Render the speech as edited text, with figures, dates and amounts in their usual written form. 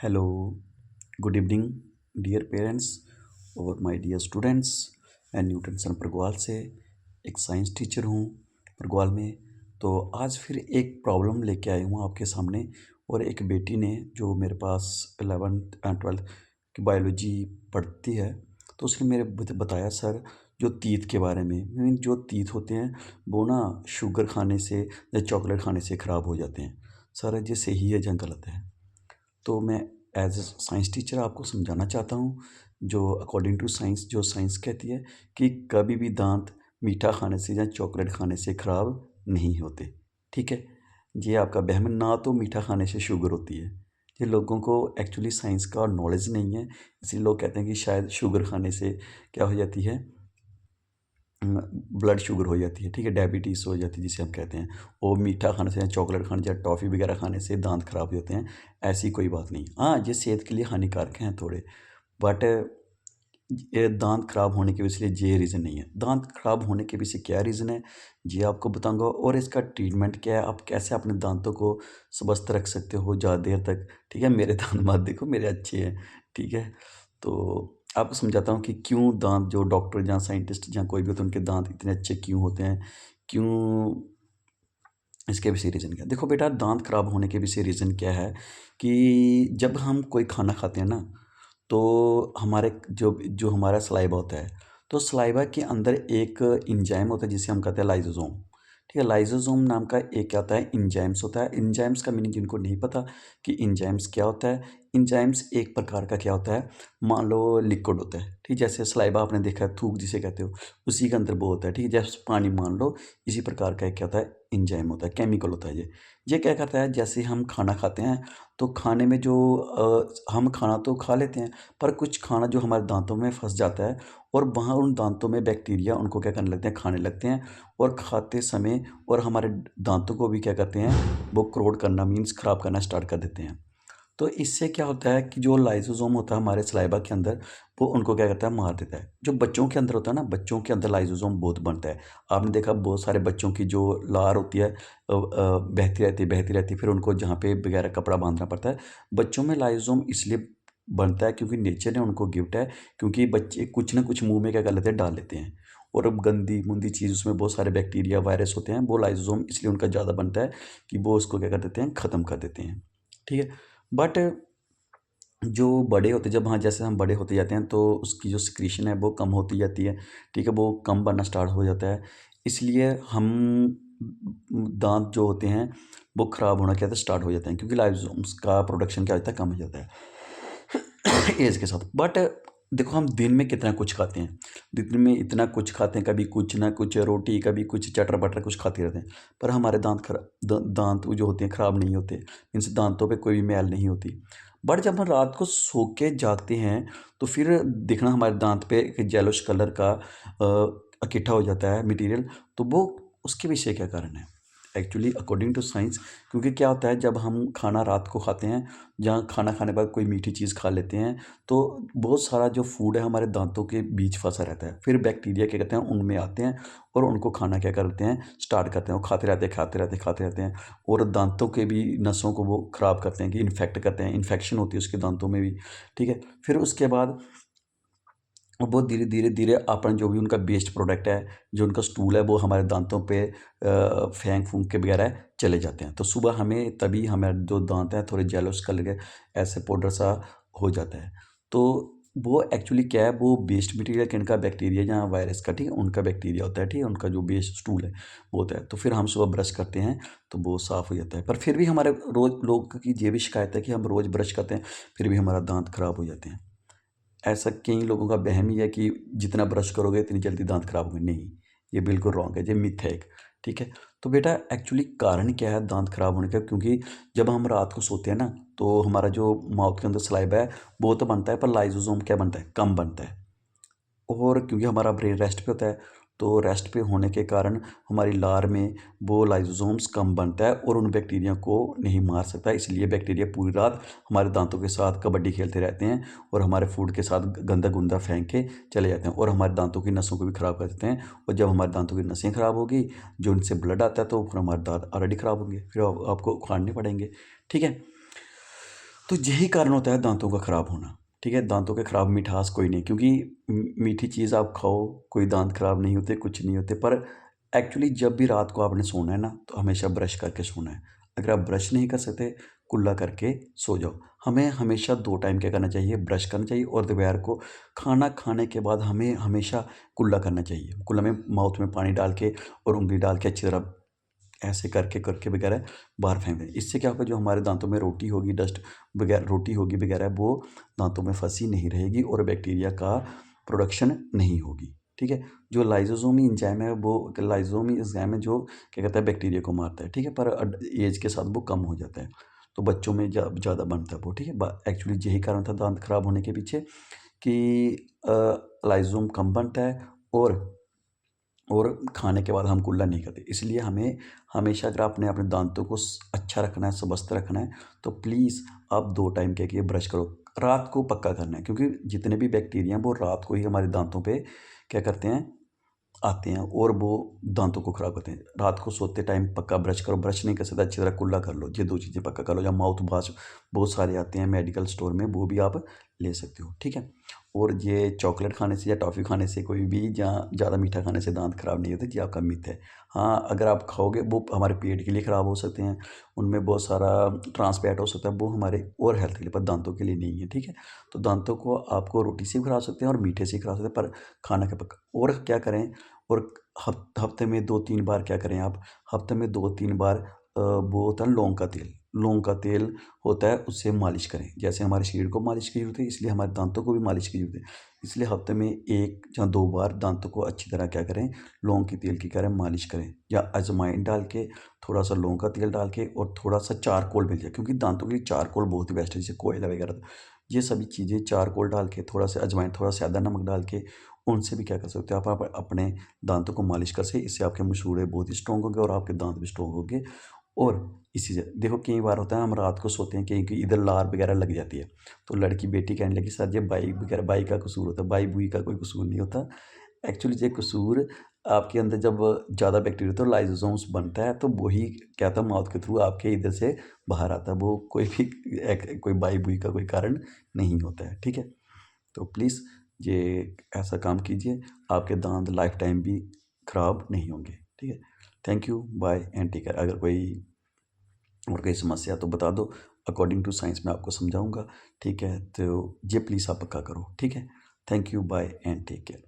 Hello, good evening dear parents और my dear students. मैं Newton सन परगवाल से एक साइंस टीचर हूँ परगवाल में। तो आज फिर एक प्रॉब्लम लेके आया हूँ आपके सामने। और एक बेटी ने जो मेरे पास 11th एंड 12th की बायोलॉजी पढ़ती है, तो उसने मेरे बताया सर जो तीत के बारे में। जो तीत होते हैं वो ना शुगर खाने से या चॉकलेट खाने से ख़राब हो जाते हैं। सर ये सही है या गलत है? तो मैं एज ए साइंस टीचर आपको समझाना चाहता हूँ, जो अकॉर्डिंग टू साइंस, जो साइंस कहती है कि कभी भी दांत मीठा खाने से या चॉकलेट खाने से ख़राब नहीं होते। ठीक है, ये आपका वहम। ना तो मीठा खाने से शुगर होती है। ये लोगों को एक्चुअली साइंस का नॉलेज नहीं है, इसलिए लोग कहते हैं कि शायद शुगर खाने से क्या हो जाती है, ब्लड शुगर हो जाती है। ठीक है, डायबिटीज़ हो जाती है जिसे हम कहते हैं। और मीठा खाने से या चॉकलेट खाने या टॉफ़ी वगैरह खाने से दांत ख़राब होते हैं, ऐसी कोई बात नहीं। हाँ, ये सेहत के लिए हानिकारक हैं थोड़े, बट ये दांत ख़राब होने के पीछे ये रीज़न नहीं है। दांत ख़राब होने के पीछे क्या रीज़न है, ये आपको बताऊंगा। और इसका ट्रीटमेंट क्या है, आप कैसे अपने दांतों को स्वस्थ रख सकते हो ज़्यादा देर तक। ठीक है, मेरे दांत मत देखो, मेरे अच्छे हैं। ठीक है, तो आपको समझाता हूँ कि क्यों दांत, जो डॉक्टर या साइंटिस्ट या कोई भी होते हैं, उनके दांत इतने अच्छे क्यों होते हैं, क्यों, इसके पीछे रीज़न क्या है। देखो बेटा, दांत खराब होने के पीछे रीज़न क्या है कि जब हम कोई खाना खाते हैं ना, तो हमारे जो जो हमारा सलाइवा होता है, तो सलाइवा के अंदर एक एंजाइम होता है जिसे हम कहते हैं लाइसोसोम। ठीक है, लाइसोसोम नाम का एक क्या होता है, एंजाइम्स होता है। एंजाइम्स का मीनिंग जिनको नहीं पता कि एंजाइम्स क्या होता है, एंजाइम्स एक प्रकार का क्या होता है, मान लो लिक्विड होता है। ठीक, जैसे सलाइवा आपने देखा है, थूक जिसे कहते हो, उसी के अंदर वो होता है। ठीक है, जैसे पानी मान लो, इसी प्रकार का एक क्या होता है, एंजाइम होता है, केमिकल होता है ये क्या करता है, जैसे हम खाना खाते हैं तो खाने में जो हम खाना तो खा लेते हैं, पर कुछ खाना जो हमारे दांतों में फंस जाता है, और वहाँ उन दांतों में बैक्टीरिया उनको क्या करने लगते हैं, खाने लगते हैं। और खाते समय और हमारे दांतों को भी क्या करते हैं, वो क्रोड करना, मीन्स ख़राब करना स्टार्ट कर देते हैं। तो इससे क्या होता है कि जो लाइसोसोम होता है हमारे सलाइवा के अंदर, वो उनको क्या करता है, मार देता है। जो बच्चों के अंदर होता है ना, बच्चों के अंदर लाइसोसोम बहुत बनता है। आपने देखा बहुत सारे बच्चों की जो लार होती है बहती रहती है, फिर उनको जहाँ पे वगैरह कपड़ा बांधना पड़ता है। बच्चों में लाइसोसोम इसलिए बनता है क्योंकि नेचर ने उनको गिफ्ट है, क्योंकि बच्चे कुछ ना कुछ मुंह में क्या कर लेते हैं, डाल लेते हैं। और अब गंदी मुंदी चीज़, उसमें बहुत सारे बैक्टीरिया वायरस होते हैं, वो लाइसोसोम इसलिए उनका ज़्यादा बनता है कि वो उसको क्या कर देते हैं, ख़त्म कर देते हैं। ठीक है, बट जो बड़े होते, जब हाँ, जैसे हम बड़े होते जाते हैं तो उसकी जो सिक्रीशन है वो कम होती जाती है। ठीक है, वो कम बनना स्टार्ट हो जाता है। इसलिए हम दांत जो होते हैं वो ख़राब होना क्या होता है, स्टार्ट हो जाते हैं, क्योंकि लाइसोसोम्स का प्रोडक्शन क्या होता है, कम हो जाता है एज के साथ। बट देखो, हम दिन में कितना कुछ खाते हैं, दिन में इतना कुछ खाते हैं, कभी कुछ ना कुछ रोटी, कभी कुछ चटर पटर कुछ खाते रहते हैं, पर हमारे दांत जो होते हैं ख़राब नहीं होते, इनसे दांतों पे कोई भी मैल नहीं होती। बट जब हम रात को सो के जागते हैं, तो फिर देखना हमारे दांत पे एक येलोश कलर का इकट्ठा हो जाता है मटेरियल। तो वो, उसके पीछे क्या कारण है एक्चुअली अकॉर्डिंग टू साइंस, क्योंकि क्या होता है जब हम खाना रात को खाते हैं, जहाँ खाना खाने के बाद कोई मीठी चीज़ खा लेते हैं, तो बहुत सारा जो फूड है हमारे दांतों के बीच फंसा रहता है। फिर बैक्टीरिया क्या कहते हैं, उनमें आते हैं और उनको खाना क्या करते हैं, स्टार्ट करते हैं। वो खाते रहते हैं, खाते रहते हैं, खाते रहते हैं, और दांतों के भी नसों को वो ख़राब करते हैं, कि इन्फेक्ट करते हैं, इन्फेक्शन होती है उसके दांतों में भी। ठीक है, फिर उसके बाद वो धीरे धीरे धीरे अपन जो भी उनका वेस्ट प्रोडक्ट है, जो उनका स्टूल है, वो हमारे दांतों पे फेंक फूंक के वगैरह चले जाते हैं। तो सुबह हमें, तभी हमारे जो दांत हैं थोड़े जेलोस कलर के, ऐसे पाउडर सा हो जाता है। तो वो एक्चुअली क्या है, वो वेस्ट मटेरियल किनका, बैक्टीरिया या वायरस का, ठीक है, उनका बैक्टीरिया होता है। ठीक है, उनका जो वेस्ट स्टूल है वो होता है। तो फिर हम सुबह ब्रश करते हैं तो वो साफ़ हो जाता है। पर फिर भी हमारे रोज़ लोग की ये भी शिकायत है कि हम रोज़ ब्रश करते हैं, फिर भी हमारा दांत खराब हो जाते हैं। ऐसा कई लोगों का वहम ही है कि जितना ब्रश करोगे इतनी जल्दी दांत खराब होंगे। नहीं, ये बिल्कुल रॉन्ग है, ये मिथ है एक। ठीक है, तो बेटा एक्चुअली कारण क्या है दांत खराब होने का, क्योंकि जब हम रात को सोते हैं ना, तो हमारा जो माउथ के अंदर सलाइवा है वो तो बनता है, पर लाइसोसोम क्या बनता है, कम बनता है। और क्योंकि हमारा ब्रेन रेस्ट पे होता है, तो रेस्ट पे होने के कारण हमारी लार में वो लाइसोसोम्स कम बनता है और उन बैक्टीरिया को नहीं मार सकता। इसलिए बैक्टीरिया पूरी रात हमारे दांतों के साथ कबड्डी खेलते रहते हैं, और हमारे फूड के साथ गंदा गुंदा फेंक के चले जाते हैं, और हमारे दांतों की नसों को भी ख़राब कर देते हैं। और जब हमारे दांतों की नसें ख़राब होगी, जो उनसे ब्लड आता है, तो फिर हमारे दांत ऑलरेडी ख़राब होंगे, फिर आपको उखाड़ने पड़ेंगे। ठीक है, तो यही कारण होता है दांतों का ख़राब होना, ठीक है? दांतों के ख़राब मिठास कोई नहीं, क्योंकि मीठी चीज़ आप खाओ, कोई दांत ख़राब नहीं होते, कुछ नहीं होते। पर एक्चुअली जब भी रात को आपने सोना है ना, तो हमेशा ब्रश करके सोना है। अगर आप ब्रश नहीं कर सकते, कुल्ला करके सो जाओ। हमें हमेशा 2 टाइम क्या करना चाहिए, ब्रश करना चाहिए, और दोपहर को खाना खाने के बाद हमें हमेशा कुल्ला करना चाहिए। कुल्ला में माउथ में पानी डाल के और उँगली डाल के अच्छी तरह ऐसे करके करके वगैरह बाहर फेंक दें। इससे क्या होगा, जो हमारे दांतों में रोटी होगी, डस्ट वगैरह रोटी होगी वगैरह, वो दांतों में फंसी नहीं रहेगी और बैक्टीरिया का प्रोडक्शन नहीं होगी, ठीक है? जो लाइसोसोमी एंजाइम है, वो लाइसोसोमी एंजाइम है जो क्या कहता है, बैक्टीरिया को मारता है, ठीक है? पर एज के साथ वो कम हो जाता है, तो बच्चों में ज़्यादा बनता है वो, ठीक है? एक्चुअली यही कारण था दांत खराब होने के पीछे, कि लाइसोसोम कम बनता है, और खाने के बाद हम कुल्ला नहीं करते। इसलिए हमें हमेशा, अगर आपने अपने दांतों को अच्छा रखना है, स्वस्थ रखना है, तो प्लीज़ आप 2 टाइम क्या किए, ब्रश करो। रात को पक्का करना है, क्योंकि जितने भी बैक्टीरिया हैं वो रात को ही हमारे दांतों पे क्या करते हैं, आते हैं, और वो दांतों को ख़राब करते हैं। रात को सोते टाइम पक्का ब्रश करो, ब्रश नहीं कर सकते अच्छी तरह कुल्ला कर लो। ये 2 चीज़ें पक्का कर लो, या माउथ वॉश बहुत सारे आते हैं मेडिकल स्टोर में, वो भी आप ले सकते हो, ठीक है? और ये चॉकलेट खाने से या टॉफ़ी खाने से, कोई भी जहाँ ज़्यादा मीठा खाने से दांत ख़राब नहीं होते, ये आपका मिथ है। हाँ, अगर आप खाओगे, वो हमारे पेट के लिए ख़राब हो सकते हैं, उनमें बहुत सारा ट्रांस फैट हो सकता है, वो हमारे और हेल्थ के लिए, पर दांतों के लिए नहीं है, ठीक है? तो दांतों को आपको रोटी से भी खा सकते हैं और मीठे से भी खा सकते हैं, पर खाना का पक्का। और क्या करें, और हफ्ते में 2-3 बार क्या करें आप, हफ्ते में 2-3 बार वो होता है लौंग का तेल। लौंग का तेल होता है, उससे मालिश करें। जैसे हमारे शरीर को मालिश की ज़रूरत है, इसलिए हमारे दांतों को भी मालिश की ज़रूरत है। इसलिए हफ्ते में 1 या 2 बार दांतों को अच्छी तरह क्या करें, लौंग के तेल की करें मालिश करें, या अजवाइन डाल के, थोड़ा-सा लौंग का तेल डाल के, और थोड़ा-सा चारकोल मिल जाए, क्योंकि दांतों के लिए चारकोल बहुत ही बेस्ट है, जैसे कोयला वगैरह। ये सभी चीज़ें चारकोल डाल के, थोड़ा-सा अजवाइन, थोड़ा सादा नमक डाल के, उनसे भी क्या कर सकते हो आप अपने दांतों को मालिश कर सकते। इससे आपके मसूड़े बहुत ही स्ट्रॉन्ग होंगे और आपके दांत भी स्ट्रॉन्ग होंगे। और इसी से देखो, कई बार होता है हम रात को सोते हैं, कहीं कहीं इधर लार वगैरह लग जाती है, तो लड़की बेटी कहने लगी, सर ये बाई वगैरह, बाई का कसूर होता है। बाई बुई का कोई कसूर नहीं होता। एक्चुअली ये कसूर आपके अंदर जब ज़्यादा बैक्टीरिया, तो लाइसोसोम्स बनता है, तो वही क्या था, माउथ के थ्रू आपके इधर से बाहर आता है। वो कोई भी कोई बाई बुई का कोई कारण नहीं होता है, ठीक है? तो प्लीज़ ये ऐसा काम कीजिए, आपके दांत लाइफ टाइम भी खराब नहीं होंगे, ठीक है? Thank you, bye and take care. अगर कोई समस्या तो बता दो, अकॉर्डिंग टू साइंस मैं आपको समझाऊंगा, ठीक है? तो ये प्लीज़ आप पक्का करो, ठीक है? Thank you, bye and take care.